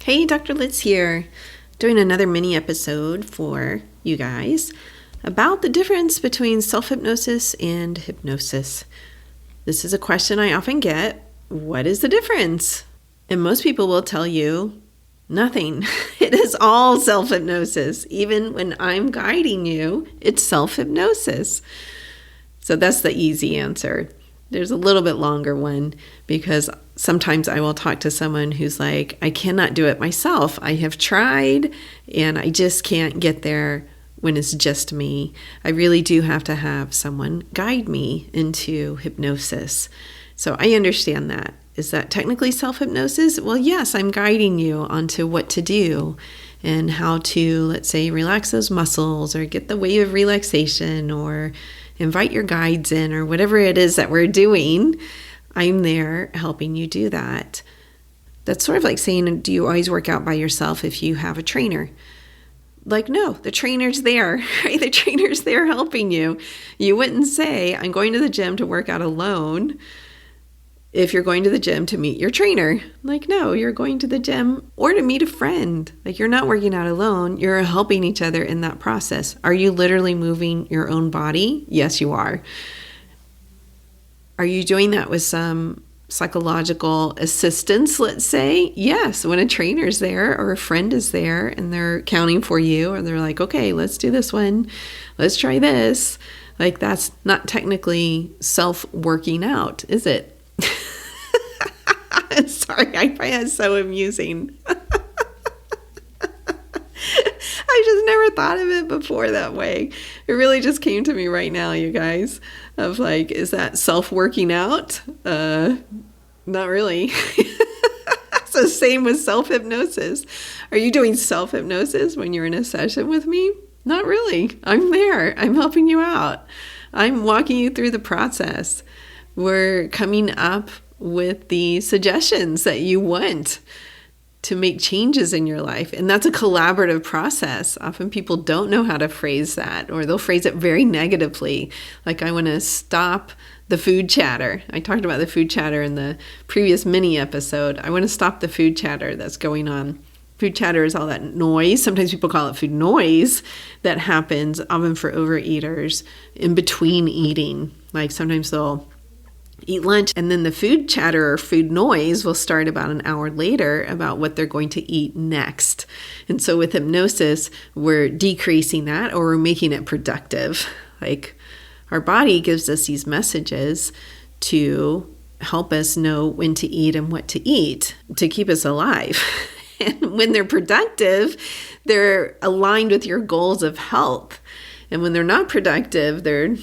Hey, Dr. Liz here, doing another mini episode for you guys about the difference between self-hypnosis and hypnosis. This is a question I often get. What is the difference? And most people will tell you nothing. It is all self-hypnosis. Even when I'm guiding you, it's self-hypnosis. So that's the easy answer. There's a little bit longer one because sometimes I will talk to someone who's like, I cannot do it myself. I have tried and I just can't get there when it's just me. I really do have to have someone guide me into hypnosis. So I understand that. Is that technically self-hypnosis? Well, yes, I'm guiding you onto what to do and how to, let's say, relax those muscles or get the wave of relaxation or invite your guides in or whatever it is that we're doing. I'm there helping you do that. That's sort of like saying, do you always work out by yourself if you have a trainer? Like, no, the trainer's there, right? The trainer's there helping you. You wouldn't say, I'm going to the gym to work out alone if you're going to the gym to meet your trainer. Like, no, you're going to the gym or to meet a friend. Like, you're not working out alone. You're helping each other in that process. Are you literally moving your own body? Yes, you are. Are you doing that with some psychological assistance, let's say? Yes, when a trainer's there or a friend is there and they're counting for you or they're like, okay, let's do this one. Let's try this. Like, that's not technically self-working out, is it? Sorry, I find that so amusing. I just never thought of it before that way. It really just came to me right now, you guys, of like, is that self-working out? Not really. So same with self-hypnosis. Are you doing self-hypnosis when you're in a session with me? Not really. I'm there. I'm helping you out. I'm walking you through the process. We're coming up with the suggestions that you want to make changes in your life. And that's a collaborative process. Often people don't know how to phrase that, or they'll phrase it very negatively. Like, I want to stop the food chatter. I talked about the food chatter in the previous mini episode. I want to stop the food chatter that's going on. Food chatter is all that noise. Sometimes people call it food noise that happens often for overeaters in between eating. Like, sometimes they'll eat lunch, and then the food chatter or food noise will start about an hour later about what they're going to eat next. And so with hypnosis, we're decreasing that, or we're making it productive. Like, our body gives us these messages to help us know when to eat and what to eat to keep us alive. And when they're productive, they're aligned with your goals of health. And when they're not productive, they're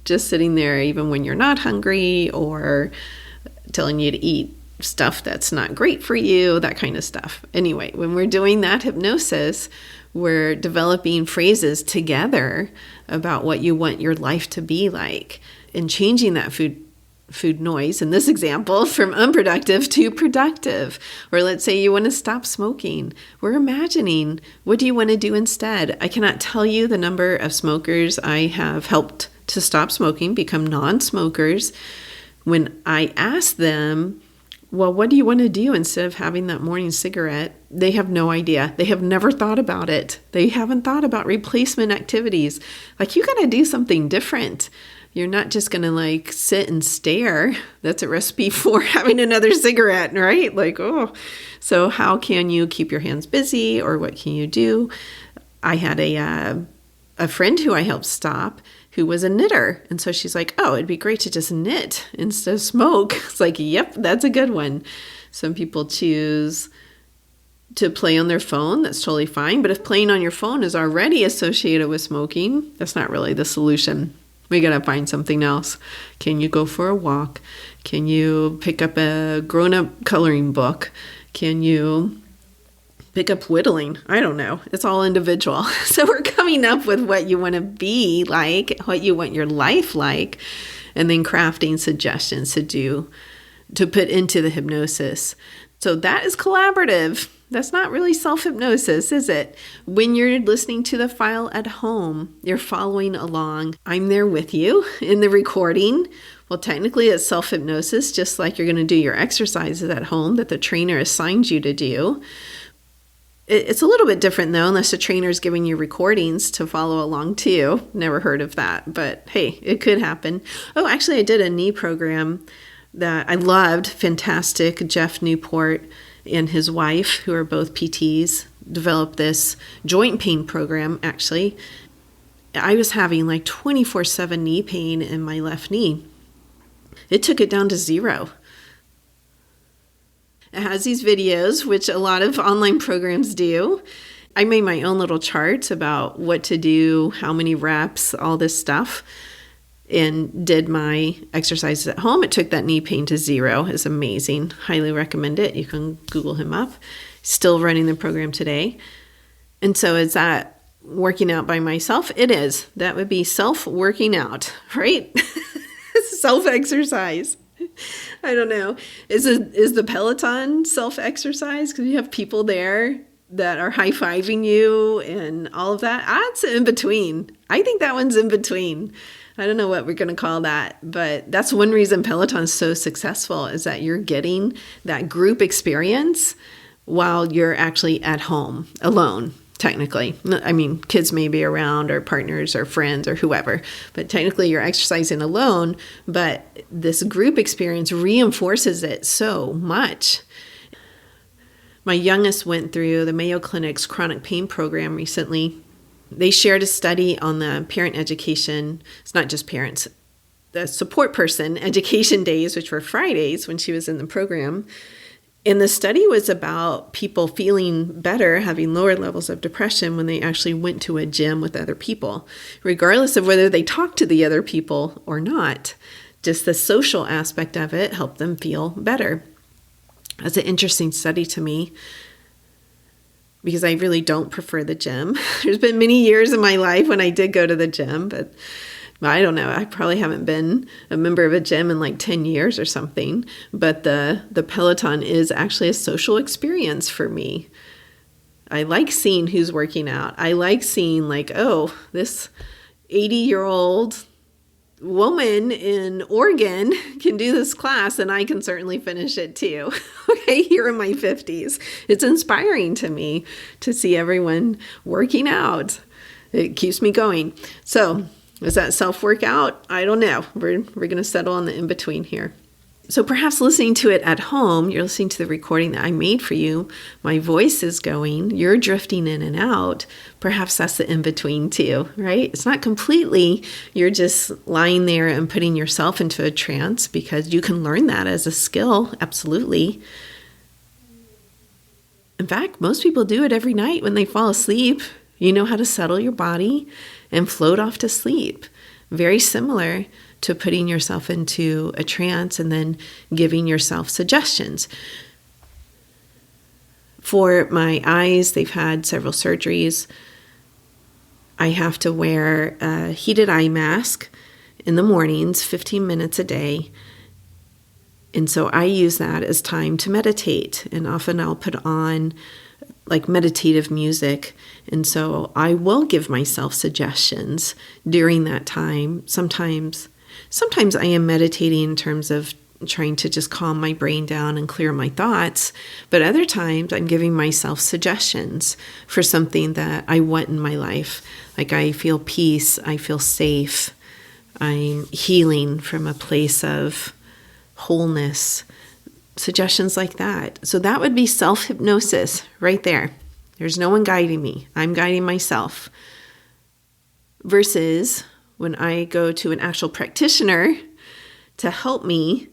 just sitting there even when you're not hungry or telling you to eat stuff that's not great for you, that kind of stuff. Anyway, when we're doing that hypnosis, we're developing phrases together about what you want your life to be like and changing that food noise, in this example, from unproductive to productive. Or let's say you want to stop smoking. We're imagining, what do you want to do instead? I cannot tell you the number of smokers I have helped to stop smoking, become non-smokers. When I ask them, well, what do you want to do instead of having that morning cigarette? They have no idea. They have never thought about it. They haven't thought about replacement activities. Like, you got to do something different. You're not just going to like sit and stare. That's a recipe for having another cigarette, right? Like, oh, so how can you keep your hands busy, or what can you do? I had a friend who I helped stop who was a knitter. And so she's like, oh, it'd be great to just knit instead of smoke. It's like, yep, that's a good one. Some people choose to play on their phone. That's totally fine. But if playing on your phone is already associated with smoking, that's not really the solution. We got to find something else. Can you go for a walk? Can you pick up a grown-up coloring book? Can you pick up whittling? I don't know. It's all individual. So we're coming up with what you want to be like, what you want your life like, and then crafting suggestions to put into the hypnosis. So that is collaborative. That's not really self-hypnosis, is it? When you're listening to the file at home, you're following along. I'm there with you in the recording. Well, technically it's self-hypnosis, just like you're going to do your exercises at home that the trainer assigns you to do. It's a little bit different though, unless the trainer's giving you recordings to follow along too. Never heard of that, but hey, it could happen. Oh, actually, I did a knee program that I loved. Fantastic. Jeff Newport and his wife, who are both PTs, developed this joint pain program, actually. I was having like 24/7 knee pain in my left knee. It took it down to 0. It has these videos, which a lot of online programs do. I made my own little charts about what to do, how many reps, all this stuff, and did my exercises at home. It took that knee pain to 0. It's amazing. Highly recommend it. You can Google him up. Still running the program today. And so is that working out by myself? It is. That would be self-working out, right? Self-exercise. I don't know. Is the Peloton self-exercise? Because you have people there that are high-fiving you and all of that. It's in between. I think that one's in between. I don't know what we're going to call that, but that's one reason Peloton is so successful, is that you're getting that group experience while you're actually at home alone. Technically, I mean, kids may be around, or partners or friends or whoever, but technically you're exercising alone, but this group experience reinforces it so much. My youngest went through the Mayo Clinic's chronic pain program recently. They shared a study on the parent education. It's not just parents, the support person education days, which were Fridays when she was in the program. And the study was about people feeling better, having lower levels of depression when they actually went to a gym with other people, regardless of whether they talked to the other people or not. Just the social aspect of it helped them feel better. That's an interesting study to me, because I really don't prefer the gym. There's been many years in my life when I did go to the gym, but I don't know. I probably haven't been a member of a gym in like 10 years or something. But the Peloton is actually a social experience for me. I like seeing who's working out. I like seeing like, oh, this 80-year-old woman in Oregon can do this class, and I can certainly finish it too. Okay, here in my 50s. It's inspiring to me to see everyone working out. It keeps me going. So, is that self-workout? I don't know. We're going to settle on the in-between here. So perhaps listening to it at home, you're listening to the recording that I made for you. My voice is going. You're drifting in and out. Perhaps that's the in-between too, right? It's not completely, you're just lying there and putting yourself into a trance, because you can learn that as a skill. Absolutely. In fact, most people do it every night when they fall asleep. You know how to settle your body and float off to sleep. Very similar to putting yourself into a trance and then giving yourself suggestions. For my eyes, they've had several surgeries. I have to wear a heated eye mask in the mornings, 15 minutes a day. And so I use that as time to meditate. And often I'll put on like meditative music. And so I will give myself suggestions during that time. Sometimes I am meditating in terms of trying to just calm my brain down and clear my thoughts. But other times I'm giving myself suggestions for something that I want in my life. Like I feel peace, I feel safe, I'm healing from a place of wholeness. Suggestions like that. So that would be self-hypnosis right there. There's no one guiding me. I'm guiding myself. Versus when I go to an actual practitioner to help me,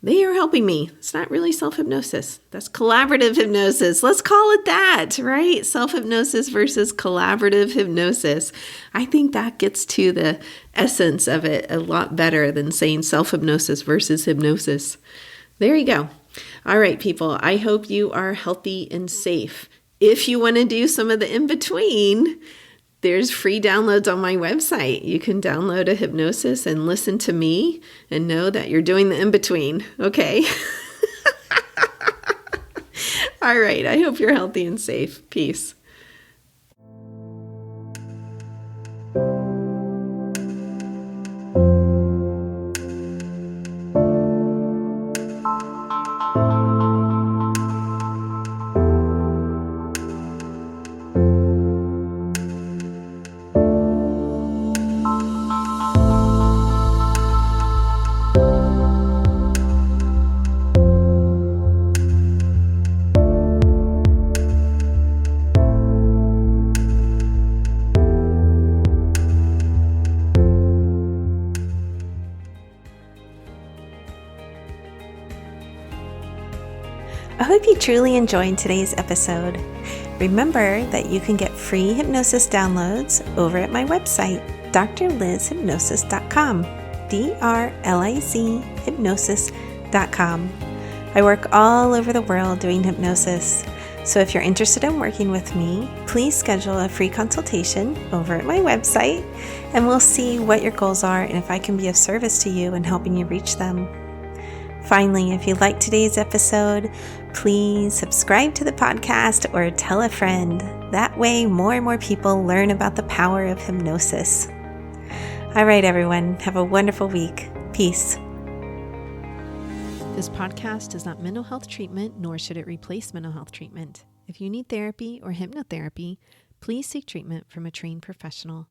they are helping me. It's not really self-hypnosis. That's collaborative hypnosis. Let's call it that, right? Self-hypnosis versus collaborative hypnosis. I think that gets to the essence of it a lot better than saying self-hypnosis versus hypnosis. There you go. All right, people, I hope you are healthy and safe. If you want to do some of the in-between, there's free downloads on my website. You can download a hypnosis and listen to me and know that you're doing the in-between, okay? All right, I hope you're healthy and safe. Peace. hope you truly enjoyed today's episode. Remember that you can get free hypnosis downloads over at my website, drlizhypnosis.com, DRLIZ hypnosis.com. I work all over the world doing hypnosis. So if you're interested in working with me, please schedule a free consultation over at my website, and we'll see what your goals are and if I can be of service to you in helping you reach them. Finally, if you liked today's episode, please subscribe to the podcast or tell a friend. That way, more and more people learn about the power of hypnosis. All right, everyone, have a wonderful week. Peace. This podcast is not mental health treatment, nor should it replace mental health treatment. If you need therapy or hypnotherapy, please seek treatment from a trained professional.